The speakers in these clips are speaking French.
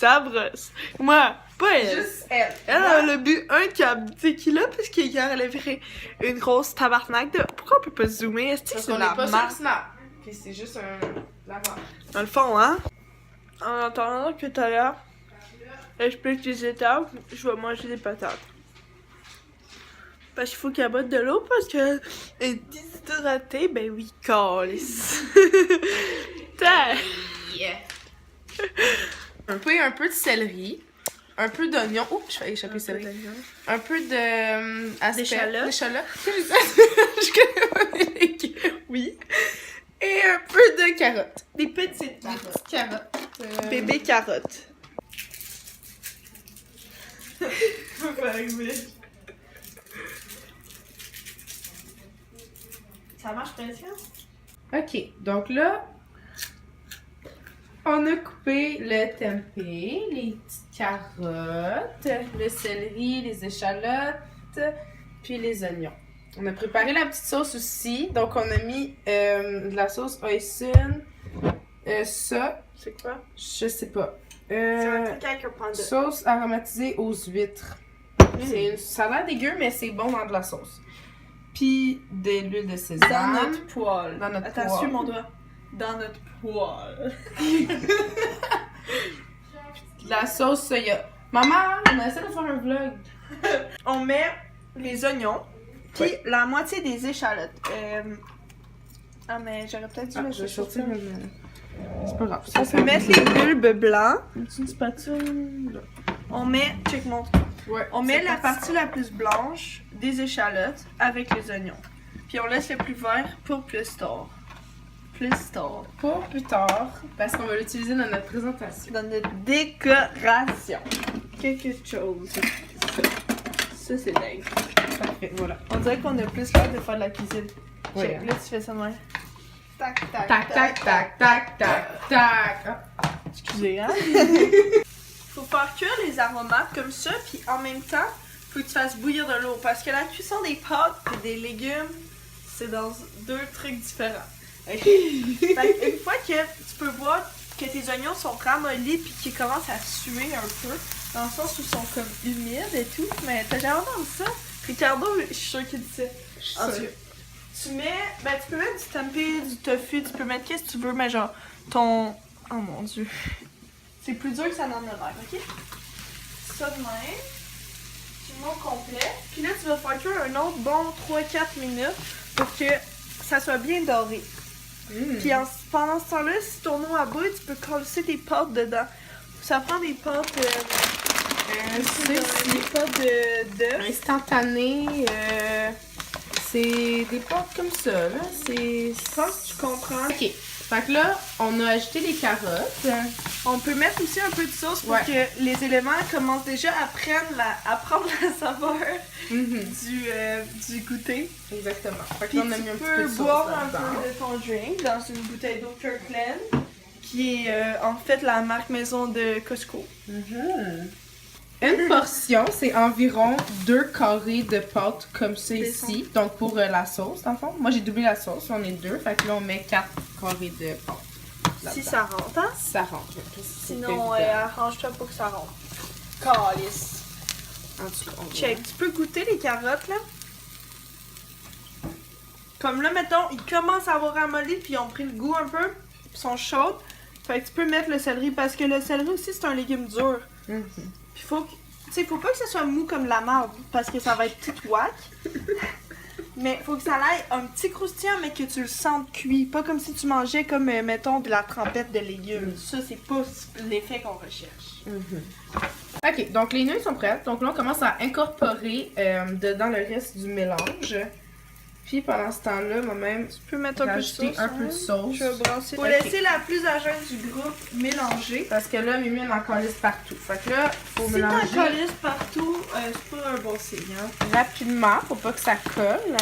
Ça brosse. Moi, pas elle. Juste elle. Elle a bu un tequila parce qu'hier, elle a viré une grosse tabarnak de... Pourquoi on peut pas zoomer? Est-ce que Parce c'est qu'on la est pas sur marque? Snap. Puis c'est juste un lavage. Dans le fond, hein? En attendant que tout à l'heure, j'explique les étapes, je vais manger des patates. Parce qu'il faut qu'elle botte de l'eau parce que elle est déshydratée, ben oui, calice. Yeah. Un peu de céleri. Un peu d'oignon. Oups, je fais échapper le céleri. Un peu de... D'échalote. D'échalote. Je connais pas les légumes. Oui. Et un peu de carottes. Des petites Petites carottes. Bébé carotte. Pas arriver. Ça marche presque? Ok, donc là, on a coupé le tempeh, les petites carottes, le céleri, les échalotes, puis les oignons. On a préparé la petite sauce aussi, donc on a mis de la sauce hoisin, ça, C'est quoi? je sais pas. C'est un truc avec un pan de... Sauce aromatisée aux huîtres. Ça a l'air dégueu, mais c'est bon dans de la sauce. Puis de l'huile de sésame. Dans notre poêle. Dans notre Attends, poêle. suis mon doigt. Dans notre poêle. La sauce soya. Maman, on essaie de faire un vlog. On met les oignons, puis la moitié des échalotes. Ah, mais j'aurais peut-être dû mettre je vais ça sur sortir ça. C'est pas grave. On peut mettre les bulbes blancs. Une spatule. On met, check mon truc. Ouais, On met la partie la plus blanche des échalotes avec les oignons. Puis on laisse le plus vert pour plus tard. Plus tard. Pour plus tard, parce qu'on va l'utiliser dans notre présentation. Dans notre décoration. Quelque chose. Ça, c'est dingue. Parfait, voilà. On dirait qu'on a plus l'air de faire de la cuisine. Ouais. Check, là, tu fais ça de même. Tac, tac, Tac, tac, tac, tac, tac, tac. Ah. Excusez, hein? Faut faire cuire les aromates comme ça, puis en même temps, faut que tu fasses bouillir de l'eau. Parce que la cuisson des pâtes et des légumes, c'est dans deux trucs différents. Ok? Fait que une fois que tu peux voir que tes oignons sont ramollis puis qu'ils commencent à suer un peu, dans le sens où ils sont comme humides et tout, mais t'as jamais entendu ça? Ricardo, je suis sûre qu'il dit ça. En tout cas, tu mets, ben tu peux mettre du tempeh, du tofu, tu peux mettre qu'est-ce que tu veux, mais genre ton... Oh mon dieu. C'est plus dur que ça n'en a l'air, ok? Ça de même. Tu le mets au complet. Puis là, tu vas faire cuire un autre bon 3-4 minutes pour que ça soit bien doré. Puis pendant ce temps-là, si ton eau à bout, tu peux coller tes pâtes dedans. Ça prend des pâtes... des pâtes d'œufs. Instantané, c'est des pâtes comme ça, là. C'est... Je pense que tu comprends. Ok. Fait que là, on a ajouté les carottes. On peut mettre aussi un peu de sauce pour Ouais. que les éléments commencent déjà à prendre la saveur du goûter. Exactement. Fait que Puis là, on a mis un tu petit peu peux de sauce boire un là-dedans. peu de ton drink dans une bouteille d'eau Kirkland, qui est en fait la marque maison de Costco. Une portion, c'est environ 2 carrés de pâte comme ça ici. Donc pour la sauce, dans le fond. Moi, j'ai doublé la sauce, on est 2. Fait que là, on met 4 carrés de pâte. Si là-dedans. ça rentre, hein? Ça rentre. Sinon, arrange-toi pour que ça rentre. Calice. En tout cas, on Check, tu peux goûter les carottes, là? Comme là, mettons, ils commencent à avoir ramolli, puis ils ont pris le goût un peu, puis ils sont chaudes. Fait que tu peux mettre le céleri, parce que le céleri aussi, c'est un légume dur. Puis faut que, tu sais, faut pas que ça soit mou comme la marde, parce que ça va être tout whack. Mais faut que ça aille un petit croustillant, mais que tu le sentes cuit. Pas comme si tu mangeais comme, mettons, de la trempette de légumes. Ça, c'est pas l'effet qu'on recherche. Ok, donc les nouilles sont prêtes. Donc là, on commence à incorporer dedans le reste du mélange. Puis pendant ce temps-là, moi-même, Tu peux mettre un peu de rajouter sauce. un peu de sauce. Je vais brasser. Faut Ok. laisser la plus à jeune du groupe mélanger. Parce que là, Mimi, elle en calisse partout. Fait que là, faut Si mélanger t'en colisses partout, c'est pas un bon signe. Hein? rapidement. Faut pas que ça colle.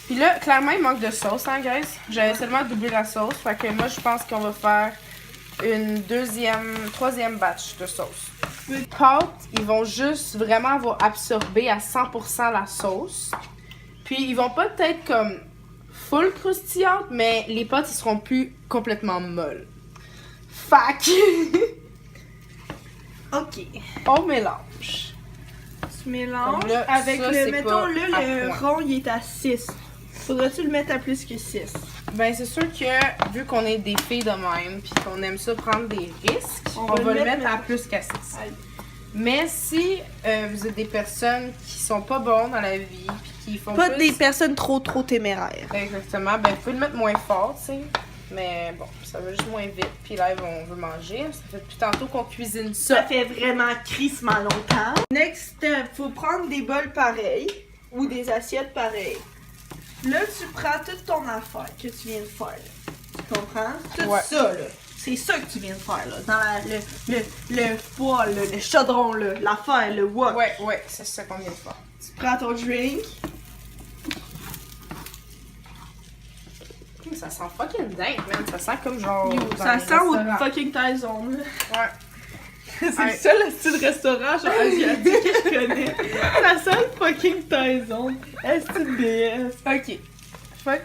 Puis là, clairement, il manque de sauce, hein, guys? J'avais seulement doublé la sauce. Fait que moi, je pense qu'on va faire une troisième batch de sauce. Les pâtes, ils vont juste vraiment avoir absorbé à 100% la sauce. Puis ils vont pas être comme full croustillantes, mais les pâtes, ils seront plus complètement molles. Fac! Ok. On mélange. Tu mélanges Comme là, avec ça, le... c'est Mettons, pas là, à le point. rond, il est à 6. Faudrait-tu le mettre à plus que 6? Ben, c'est sûr que, vu qu'on est des filles de même, puis qu'on aime ça prendre des risques, on va le mettre à plus qu'à 6. Aïe. Mais si vous êtes des personnes qui sont pas bonnes dans la vie, puis qui font Pas plus... des personnes trop téméraires. Exactement, ben, vous pouvez le mettre moins fort, tu sais. Mais bon, ça va juste moins vite. Puis là, on veut manger. Ça fait depuis tantôt qu'on cuisine Ça ça. fait vraiment crissement longtemps. Next step, faut prendre des bols pareils ou des assiettes pareilles. Là, tu prends toute ton affaire que tu viens de faire. Là. Tu comprends? Tout Ouais. ça, là. C'est ça que tu viens de faire, là. Dans le poêle, là, le chaudron, là, l'affaire, le wok. Ouais, c'est ça qu'on vient de faire. Tu prends ton drink. Ça sent fucking dingue, man. Ça sent comme genre. Yo, dans ça les sent au restaurants. fucking Tyson, là. Ouais. C'est Ouais. le seul style restaurant genre asiatique que je connais. Ça sent le fucking Tyson. Est-ce que BS? Ok. Fuck.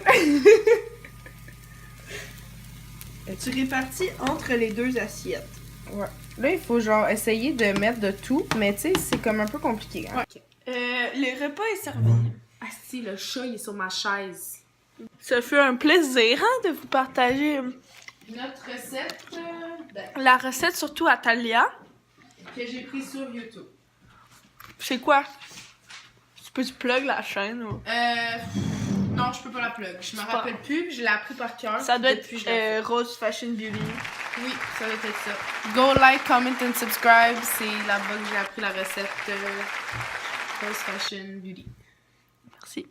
Tu répartis entre les deux assiettes. Ouais. Là, il faut genre essayer de mettre de tout, mais tu sais, c'est comme un peu compliqué. Hein? Ouais. Le repas est servi. Ah si, le chat, il est sur ma chaise. Ça fait un plaisir hein, de vous partager Notre recette la recette, surtout à Talia. que j'ai prise sur YouTube. C'est quoi? Tu peux plug la chaîne ou... Non, je peux pas la plug. Je me C'est rappelle plus, puis je l'ai appris par cœur. Ça doit depuis que je être l'ai Rose Fashion Beauty. fait. Oui, ça doit être ça. Go like, comment and subscribe. C'est là-bas que j'ai appris la recette Rose Fashion Beauty. Merci.